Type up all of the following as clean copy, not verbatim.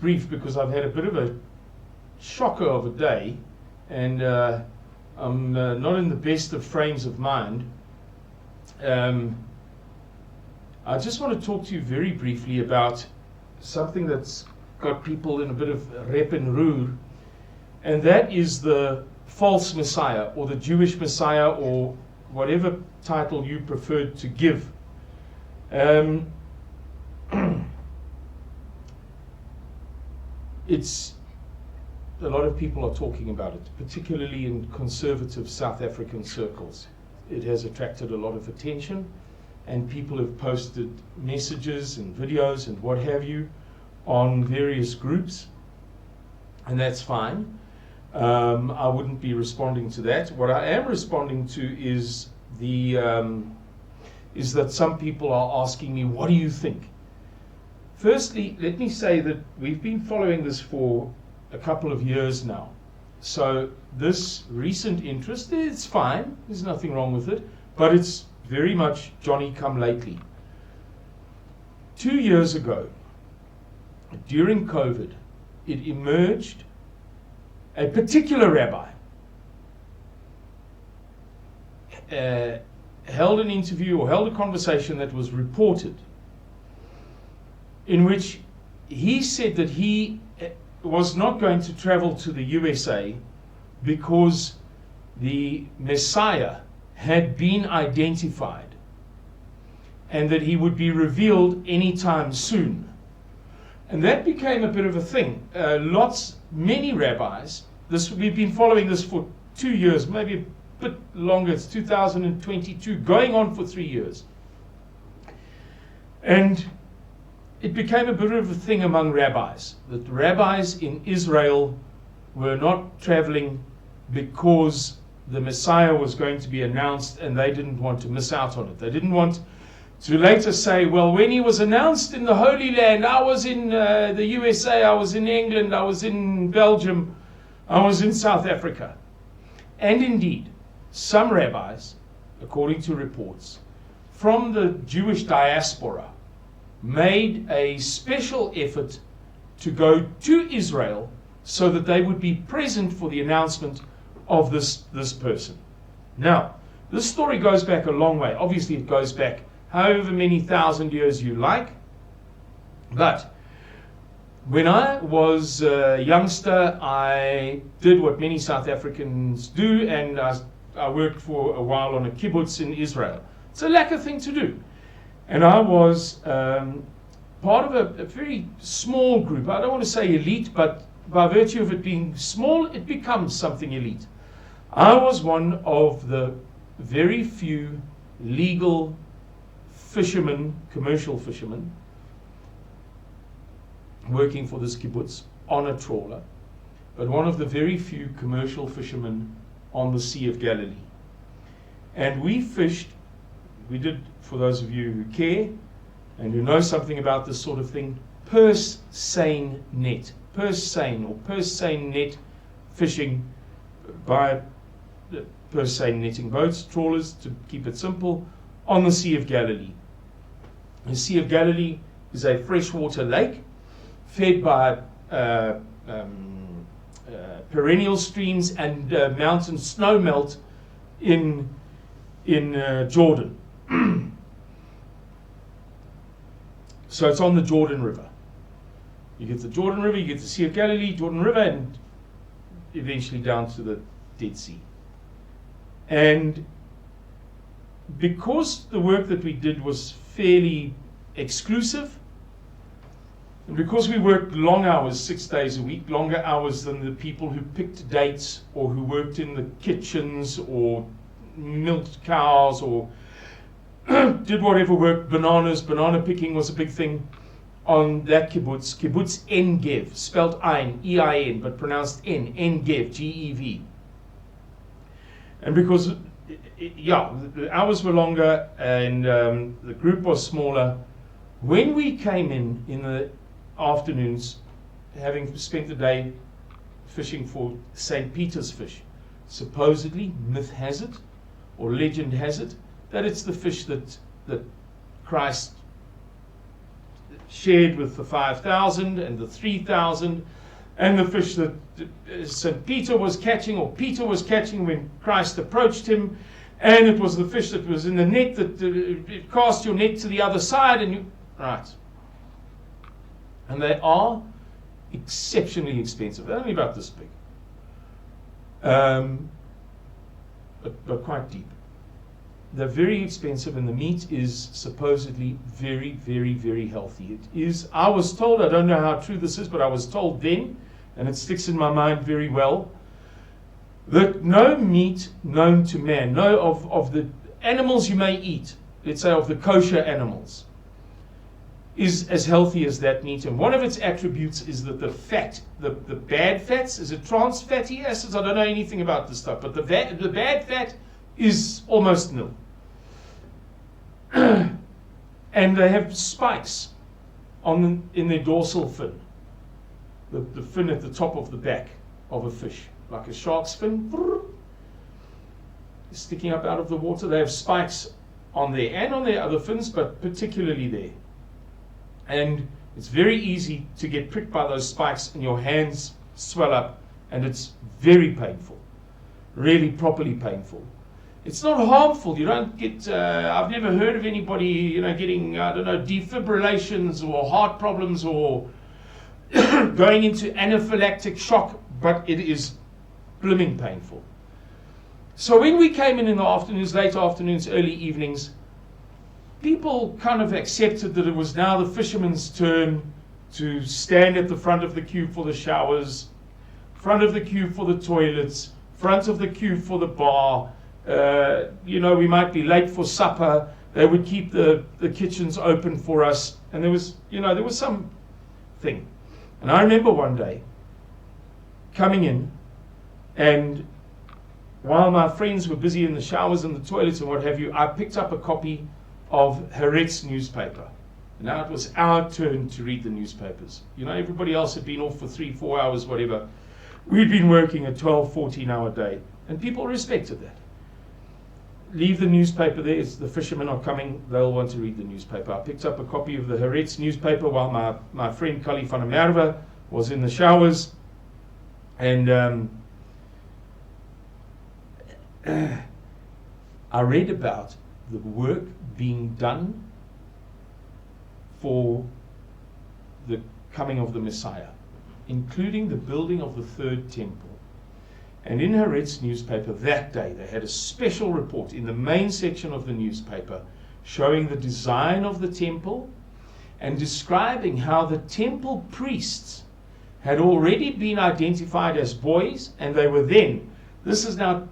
brief because I've had a bit of a shocker of a day, and I'm not in the best of frames of mind. I just want to talk to you very briefly about something that's got people in a bit of rep and roer, and that is the false Messiah, or the Jewish Messiah, or whatever title you preferred to give. It's a lot of people are talking about it, particularly in conservative South African circles. It has attracted a lot of attention, and people have posted messages and videos and what have you on various groups, and that's fine. I wouldn't be responding to that. What I am responding to is is that some people are asking me, what do you think? Firstly, let me say that we've been following this for a couple of years now. So this recent interest, it's fine, there's nothing wrong with it, but it's very much Johnny come lately. 2 years ago, during COVID, it emerged a particular rabbi held an interview or held a conversation that was reported, in which he said that he was not going to travel to the USA because the Messiah had been identified and that he would be revealed anytime soon. And that became a bit of a thing. Many rabbis, we've been following this for 2 years, maybe a bit longer, it's 2022, going on for 3 years. And it became a bit of a thing among rabbis, that rabbis in Israel were not traveling because the Messiah was going to be announced and they didn't want to miss out on it. They didn't want to later say, well, when he was announced in the Holy Land, I was in the USA, I was in England, I was in Belgium, I was in South Africa. And indeed, some rabbis, according to reports, from the Jewish diaspora, made a special effort to go to Israel so that they would be present for the announcement of this person. Now, this story goes back a long way. Obviously, it goes back however many thousand years you like. But when I was a youngster, I did what many South Africans do, and I worked for a while on a kibbutz in Israel. It's a lacquer thing to do. And I was part of a very small group. I don't want to say elite, but by virtue of it being small, it becomes something elite. I was one of the very few legal fishermen, commercial fishermen, working for this kibbutz on a trawler, but one of the very few commercial fishermen on the Sea of Galilee. And we fished, we did, for those of you who care and who know something about this sort of thing, purse seine net. Purse seine or purse seine net fishing by purse seine netting boats, trawlers, to keep it simple, on the Sea of Galilee. The Sea of Galilee is a freshwater lake fed by perennial streams and mountain snowmelt in Jordan. So it's on the Jordan River. You get the Jordan River, you get the Sea of Galilee, Jordan River, and eventually down to the Dead Sea. And because the work that we did was fairly exclusive, and because we worked long hours, 6 days a week, longer hours than the people who picked dates or who worked in the kitchens or milked cows or did whatever work, banana picking was a big thing on that kibbutz, Kibbutz En Gev, spelled Ein, E-I-N, but pronounced En Gev, G-E-V. And because, the hours were longer and the group was smaller, when we came in the afternoons, having spent the day fishing for St. Peter's fish, supposedly, myth has it, or legend has it, that it's the fish that Christ shared with the 5,000 and the 3,000, and the fish that St. Peter was catching, or Peter was catching when Christ approached him, and it was the fish that was in the net that it cast your net to the other side, and you, right. And they are exceptionally expensive. They're only about this big, but quite deep. They're very expensive, and the meat is supposedly very, very, very healthy. It is, I was told, I don't know how true this is, but I was told then, and it sticks in my mind very well, that no meat known to man, no of the animals you may eat, let's say of the kosher animals, is as healthy as that meat. And one of its attributes is that the fat, the bad fats, is it trans fatty acids? I don't know anything about this stuff, but the bad fat is almost nil. And they have spikes in their dorsal fin, the fin at the top of the back of a fish, like a shark's fin, sticking up out of the water. They have spikes on there and on their other fins, but particularly there. And it's very easy to get pricked by those spikes, and your hands swell up, and it's very painful, really properly painful. It's not harmful. You don't get, I've never heard of anybody, getting, I don't know, defibrillations or heart problems or going into anaphylactic shock, but it is blooming painful. So when we came in the afternoons, late afternoons, early evenings, people kind of accepted that it was now the fisherman's turn to stand at the front of the queue for the showers, front of the queue for the toilets, front of the queue for the bar. We might be late for supper. They would keep the kitchens open for us. And there was some thing. And I remember one day coming in, and while my friends were busy in the showers and the toilets and what have you, I picked up a copy of Haaretz newspaper. And now it was our turn to read the newspapers. Everybody else had been off for 3-4 hours, whatever. We'd been working a 12, 14-hour day. And people respected that. Leave the newspaper there. The fishermen are coming. They'll want to read the newspaper. I picked up a copy of the Haaretz newspaper while my friend Kali van der Merwe was in the showers. And I read about the work being done for the coming of the Messiah, including the building of the third temple. And in Haaretz newspaper that day, they had a special report in the main section of the newspaper showing the design of the temple and describing how the temple priests had already been identified as boys, and they were then, this is now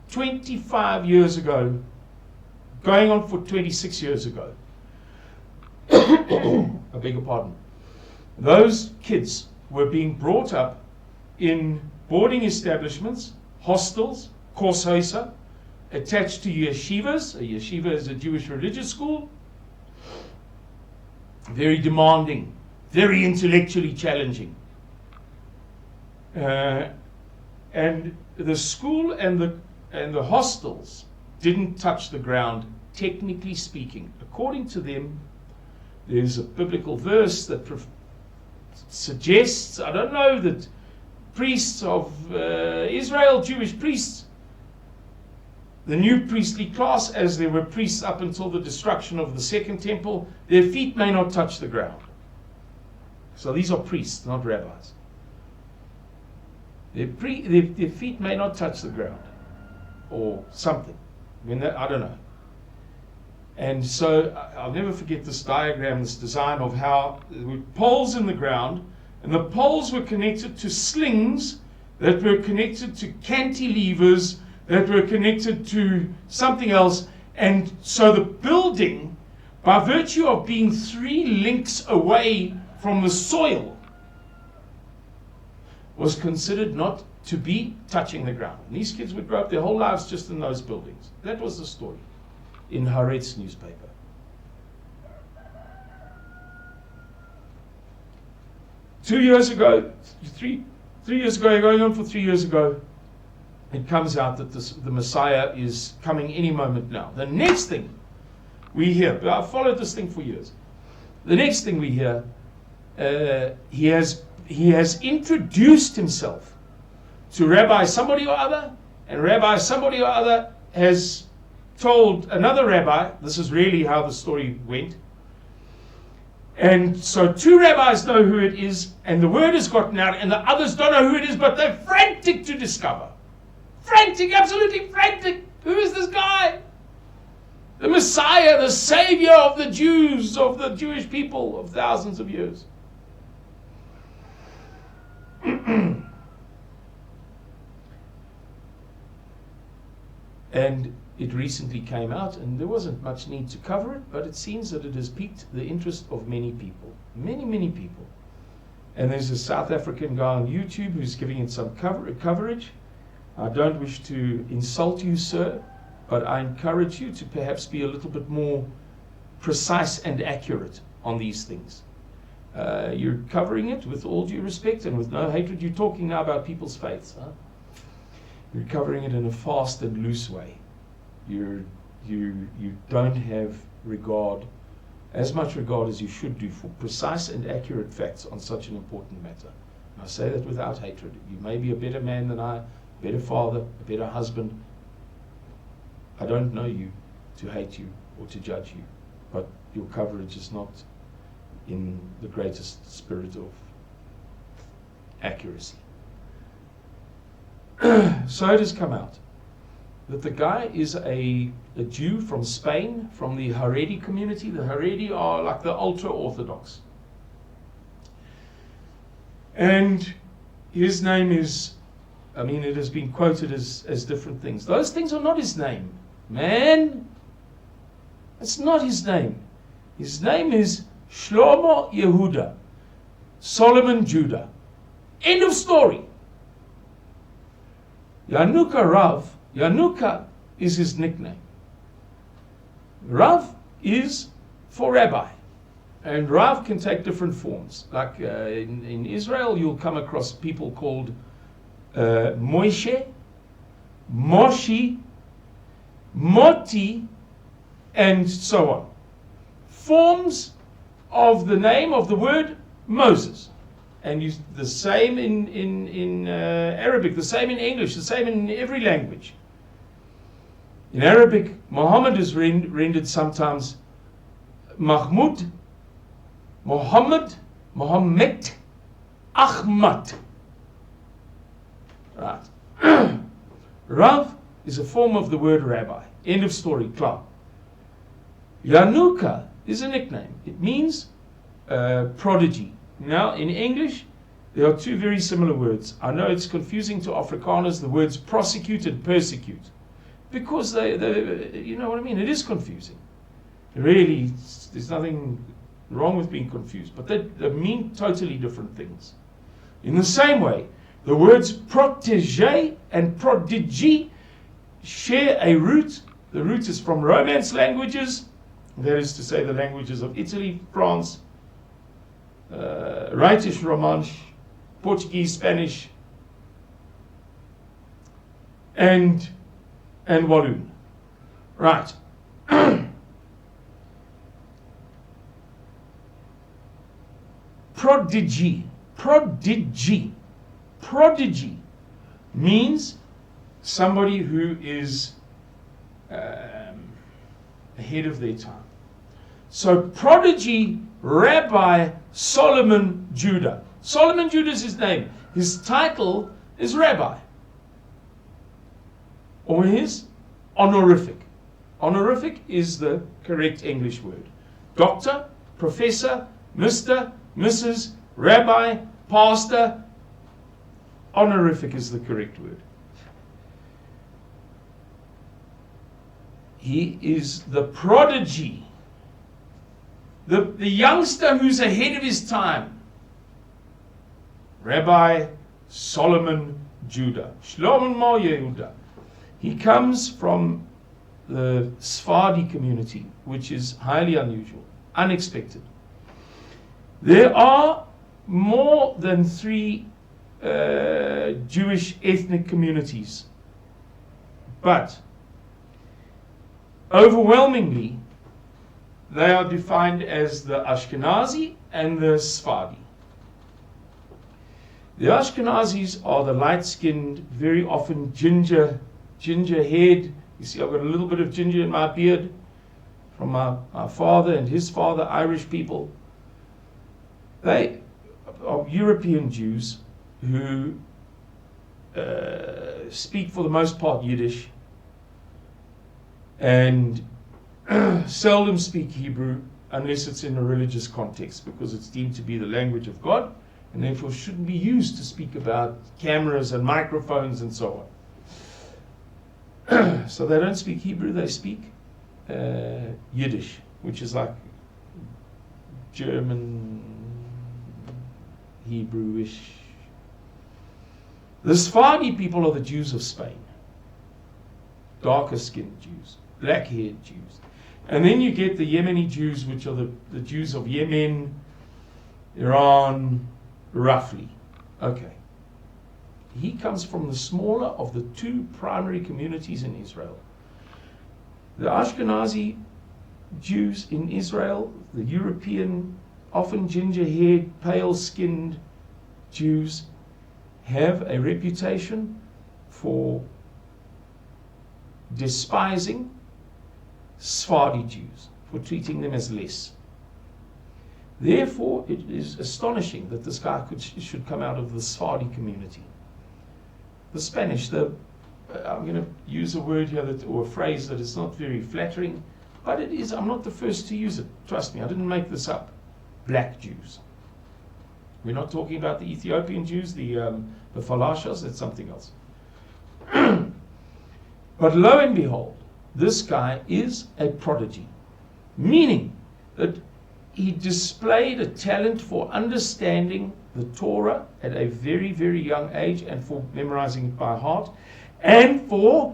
25 years ago, going on for 26 years ago. I beg your pardon. Those kids were being brought up in boarding establishments, hostels, kurshuise, attached to yeshivas. A yeshiva is a Jewish religious school. Very demanding, very intellectually challenging. And the school and the hostels didn't touch the ground, technically speaking. According to them, there's a biblical verse that suggests, I don't know, that priests of Israel, Jewish priests, the new priestly class, as there were priests up until the destruction of the second temple, their feet may not touch the ground. So these are priests, not rabbis. Their feet may not touch the ground, or something. I don't know. And so I'll never forget this diagram, this design of how there were poles in the ground, and the poles were connected to slings that were connected to cantilevers that were connected to something else. And so the building, by virtue of being 3 links away from the soil, was considered not to be touching the ground. And these kids would grow up their whole lives just in those buildings. That was the story in Haaretz newspaper. 2 years ago, 3 years ago, going on for 3 years ago, it comes out that the Messiah is coming any moment now. The next thing we hear, but I've followed this thing for years, the next thing we hear, he has introduced himself to Rabbi somebody or other, and Rabbi somebody or other has told another rabbi. This is really how the story went. And so two rabbis know who it is, and the word has gotten out, and the others don't know who it is, but they're frantic to discover. Frantic, absolutely frantic. Who is this guy? The Messiah, the Savior of the Jews, of the Jewish people of thousands of years. And it recently came out, and there wasn't much need to cover it, but it seems that it has piqued the interest of many people. Many, many people. And there's a South African guy on YouTube who's giving it some coverage. I don't wish to insult you, sir, but I encourage you to perhaps be a little bit more precise and accurate on these things. You're covering it with all due respect and with no hatred. You're talking now about people's faiths. Huh? You're covering it in a fast and loose way. You don't have regard, as much regard as you should do, for precise and accurate facts on such an important matter. And I say that without hatred. You may be a better man than I, a better father, a better husband. I don't know you to hate you or to judge you, but your coverage is not in the greatest spirit of accuracy. So it has come out that the guy is a Jew from Spain, from the Haredi community. The Haredi are like the ultra-Orthodox. And his name is, it has been quoted as different things. Those things are not his name. Man, it's not his name. His name is Shlomo Yehuda, Solomon Judah. End of story. Yanuka Rav, Yanuka is his nickname. Rav is for rabbi. And Rav can take different forms. Like in Israel, you'll come across people called Moshe, Moshi, Moti, and so on. Forms of the name of the word Moses. And the same in Arabic, the same in English, the same in every language. In Arabic, Muhammad is rendered sometimes Mahmud, Muhammad, Muhammad, Ahmad. Right. Rav is a form of the word rabbi. End of story, klar. Yanuka is a nickname. It means prodigy. Now, in English, there are two very similar words. I know it's confusing to Afrikaners, the words prosecute and persecute. Because they you know what I mean? It is confusing. Really, there's nothing wrong with being confused. But they mean totally different things. In the same way, the words protégé and prodigy share a root. The root is from Romance languages. That is to say, the languages of Italy, France, Rhetish, Romansh, Portuguese, Spanish, and Walloon. Right. Prodigy. Prodigy. Prodigy means somebody who is ahead of their time. So prodigy Rabbi Solomon Judah. Solomon Judah is his name. His title is Rabbi. Or his honorific. Honorific is the correct English word. Doctor, professor, Mr., Mrs., Rabbi, pastor. Honorific is the correct word. He is the prodigy. The youngster who's ahead of his time. Rabbi Solomon Judah. Shlomo Yehuda. He comes from the Sephardi community, which is highly unusual, unexpected. There are more than 3 Jewish ethnic communities, but overwhelmingly they are defined as the Ashkenazi and the Sephardi. The Ashkenazis are the light-skinned, very often ginger-haired. You see, I've got a little bit of ginger in my beard from my father and his father, Irish people. They are European Jews who speak for the most part Yiddish and seldom speak Hebrew unless it's in a religious context, because it's deemed to be the language of God and therefore shouldn't be used to speak about cameras and microphones and so on. So they don't speak Hebrew, they speak Yiddish, which is like German, Hebrewish. The Sephardi people are the Jews of Spain. Darker skinned Jews, black haired Jews. And then you get the Yemeni Jews, which are the Jews of Yemen, Iran, roughly. Okay. He comes from the smaller of the two primary communities in Israel. The Ashkenazi Jews in Israel, the European, often ginger-haired, pale-skinned Jews, have a reputation for despising Sephardi Jews, for treating them as less. Therefore, it is astonishing that this guy should come out of the Sephardi community. The Spanish, I'm going to use a word here or a phrase that is not very flattering, but it is. I'm not the first to use it. Trust me, I didn't make this up. Black Jews. We're not talking about the Ethiopian Jews, the Falashas, that's something else. But lo and behold, this guy is a prodigy, meaning that he displayed a talent for understanding the Torah at a very, very young age and for memorizing it by heart and for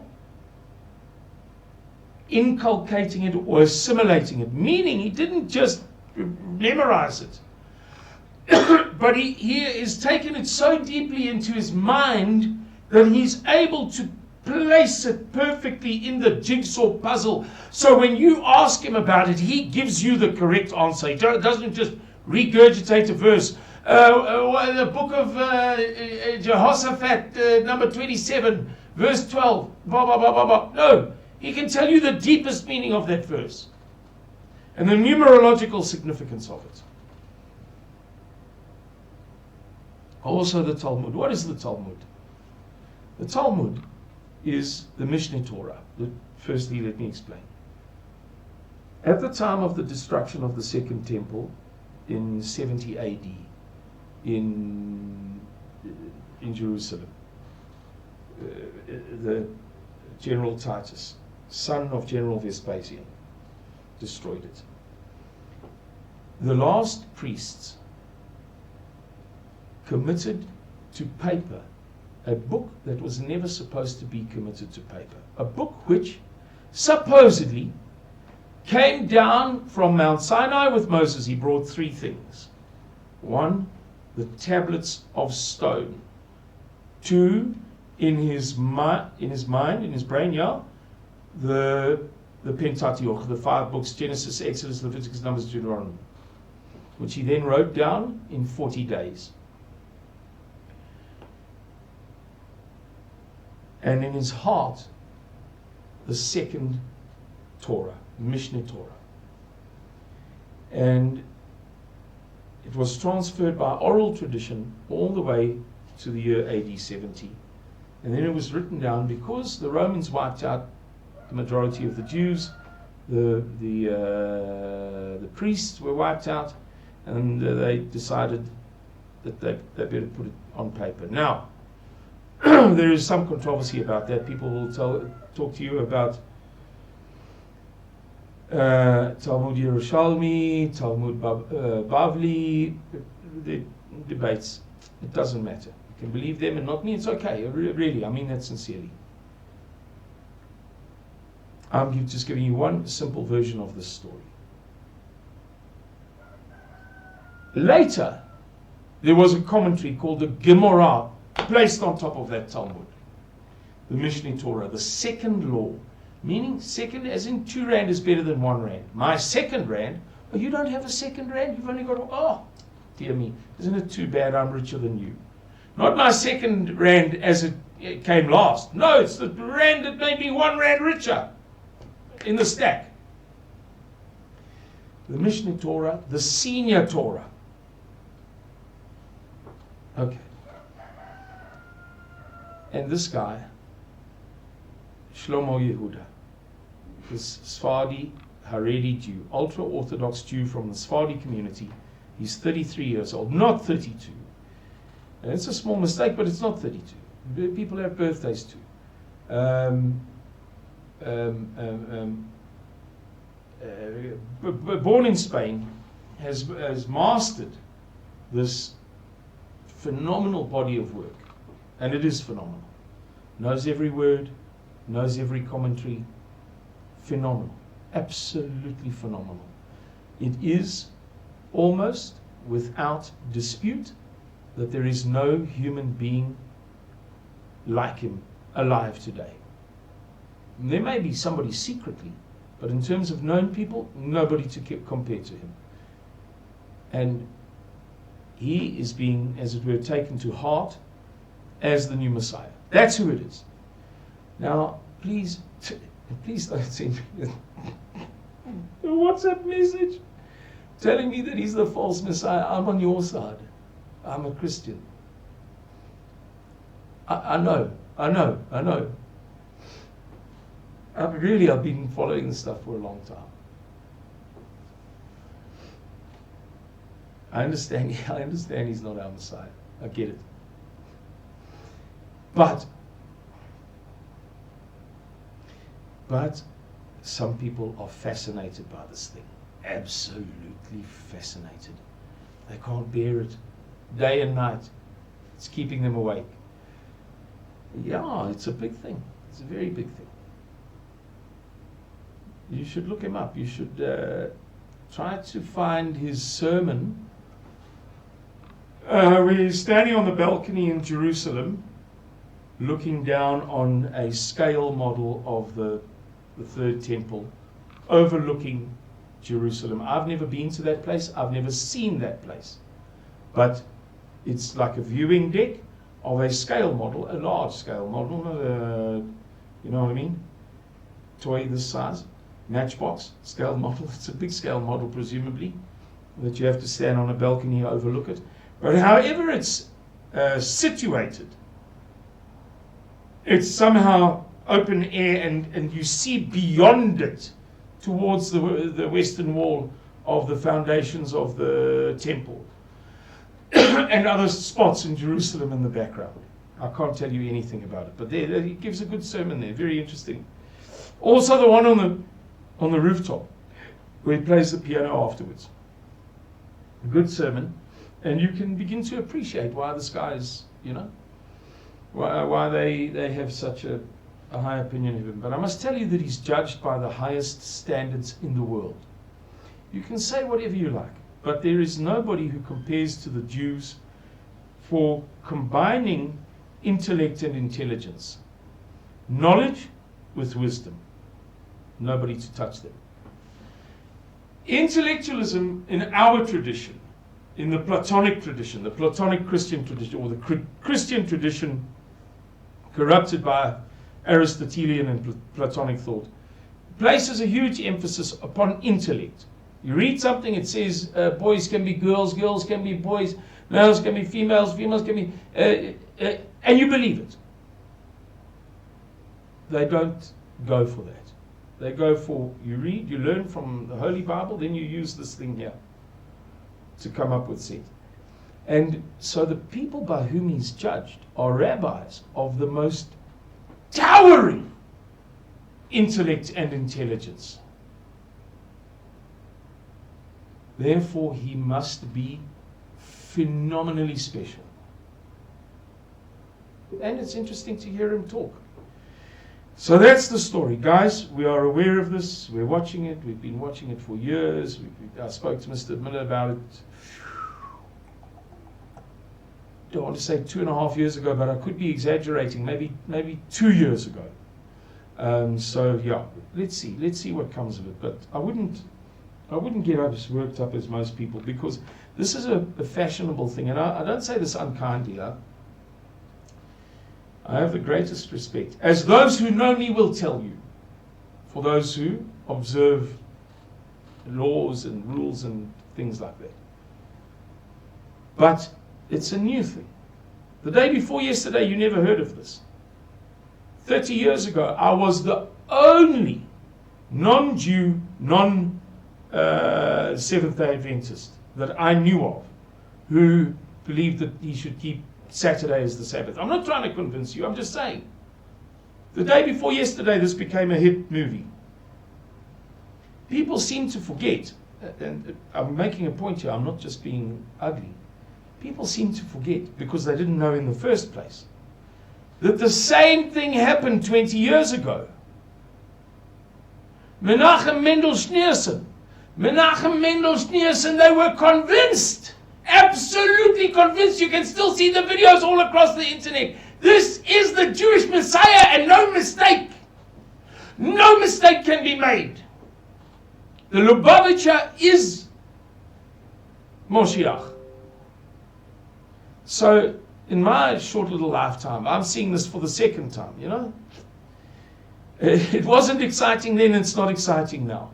inculcating it or assimilating it, meaning he didn't just memorize it, but he has taken it so deeply into his mind that he's able to place it perfectly in the jigsaw puzzle. So when you ask him about it, he gives you the correct answer. He doesn't just regurgitate a verse. The book of Jehoshaphat, number 27, verse 12, blah, blah, blah, blah, blah. No, he can tell you the deepest meaning of that verse and the numerological significance of it. Also the Talmud. What is the Talmud? The Talmud is the Mishneh Torah. Firstly, let me explain. At the time of the destruction of the Second Temple in 70 AD in Jerusalem, the General Titus, son of General Vespasian, destroyed it. The last priests committed to paper a book that was never supposed to be committed to paper. A book which supposedly came down from Mount Sinai with Moses. He brought three things. One, the tablets of stone. Two, in his brain, the Pentateuch, the 5 books, Genesis, Exodus, Leviticus, Numbers, Deuteronomy, which he then wrote down in 40 days. And in his heart, the second Torah, Mishneh Torah. And it was transferred by oral tradition all the way to the year AD 70. And then it was written down because the Romans wiped out the majority of the Jews, the priests were wiped out, and they decided that they better put it on paper. Now, there is some controversy about that. People will talk to you about Talmud Yerushalmi, Talmud Bavli, the debates. It doesn't matter. You can believe them and not me. It's okay. Really, I mean that sincerely. I'm just giving you one simple version of this story. Later, there was a commentary called the Gemara placed on top of that Talmud, the Mishneh Torah, the second law, Meaning second as in 2 rand is better than 1 rand. My second rand, oh, you don't have a second rand, you've only got, oh, dear me, isn't it too bad I'm richer than you? Not my second rand as it came last. No, it's the rand that made me 1 rand richer in the stack. The Mishneh Torah, the senior Torah. Okay. And this guy, Shlomo Yehuda, this Sephardi Haredi Jew, ultra-Orthodox Jew from the Sephardi community. He's 33 years old, not 32. And it's a small mistake, but it's not 32. People have birthdays too. Born in Spain, has mastered this phenomenal body of work. And it is phenomenal. Knows every word, knows every commentary. Phenomenal. Absolutely phenomenal. It is almost without dispute that there is no human being like him alive today. And there may be somebody secretly, but in terms of known people, nobody to compare to him. And he is being, as it were, taken to heart as the new Messiah. That's who it is. Now, please don't send me a WhatsApp message telling me that he's the false Messiah. I'm on your side. I'm a Christian. I know. I've been following this stuff for a long time. I understand he's not our Messiah. I get it. But some people are fascinated by this thing. Absolutely fascinated. They can't bear it. Day and night. It's keeping them awake. Yeah, it's a big thing. It's a very big thing. You should look him up. You should try to find his sermon. We're standing on the balcony in Jerusalem, looking down on a scale model of the third temple, overlooking Jerusalem. I've never been to that place. I've never seen that place. But it's like a viewing deck of a scale model, a large scale model, you know what I mean? Toy this size, matchbox scale model. It's a big scale model, presumably, that you have to stand on a balcony and overlook it. But however it's situated, it's somehow open air, and you see beyond it towards the western wall of the foundations of the temple and other spots in Jerusalem in the background. I can't tell you anything about it, but there he gives a good sermon there, very interesting. Also the one on the rooftop where he plays the piano afterwards. A good sermon, and you can begin to appreciate why this guy is, why they have such a high opinion of him. But I must tell you that he's judged by the highest standards in the world. You can say whatever you like, but there is nobody who compares to the Jews for combining intellect and intelligence, knowledge with wisdom. Nobody to touch them. Intellectualism in our tradition, in the Platonic tradition, the Platonic Christian tradition, or the Christian tradition corrupted by Aristotelian and Platonic thought, places a huge emphasis upon intellect. You read something, it says boys can be girls, girls can be boys, males can be females, females can be, and you believe it. They don't go for that. They go for, you read, you learn from the Holy Bible, then you use this thing here to come up with sense. And so the people by whom he's judged are rabbis of the most towering intellect and intelligence. Therefore, he must be phenomenally special. And it's interesting to hear him talk. So that's the story. Guys, we are aware of this. We're watching it. We've been watching it for years. I spoke to Mr. Miller about it. Don't want to say 2.5 years ago, but I could be exaggerating. Maybe 2 years ago. So yeah, let's see what comes of it. But I wouldn't get as worked up as most people, because this is a fashionable thing, and I don't say this unkindly. I have the greatest respect, as those who know me will tell you, for those who observe laws and rules and things like that. But it's a new thing. The day before yesterday, you never heard of this. 30 years ago, I was the only non-Jew, non-Seventh-day Adventist that I knew of who believed that he should keep Saturday as the Sabbath. I'm not trying to convince you, I'm just saying. The day before yesterday, this became a hit movie. People seem to forget, and I'm making a point here, I'm not just being ugly. People seem to forget, because they didn't know in the first place, that the same thing happened 20 years ago. Menachem Mendel Schneerson, they were convinced, absolutely convinced. You can still see the videos all across the internet. This is the Jewish Messiah, and no mistake can be made. The Lubavitcher is Moshiach. So, in my short little lifetime, I'm seeing this for the second time, you know. It wasn't exciting then, it's not exciting now.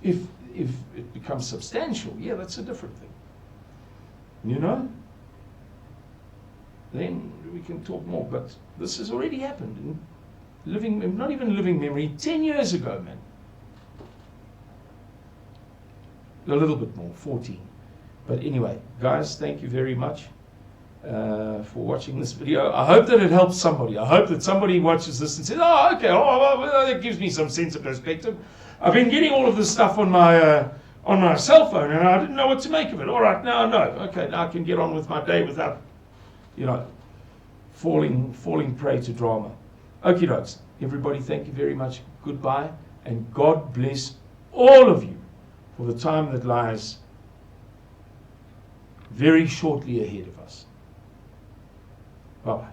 If it becomes substantial, yeah, that's a different thing. You know? Then we can talk more, but this has already happened in not even living memory, 10 years ago, man. A little bit more, 14. But anyway, guys, thank you very much for watching this video. I hope that it helps somebody. I hope that somebody watches this and says, oh, okay, well, that gives me some sense of perspective. I've been getting all of this stuff on my cell phone, and I didn't know what to make of it. All right, now I know. Okay, now I can get on with my day without, you know, falling prey to drama. Okie dokes. Everybody, thank you very much. Goodbye, and God bless all of you for the time that lies very shortly ahead of us. Bye-bye.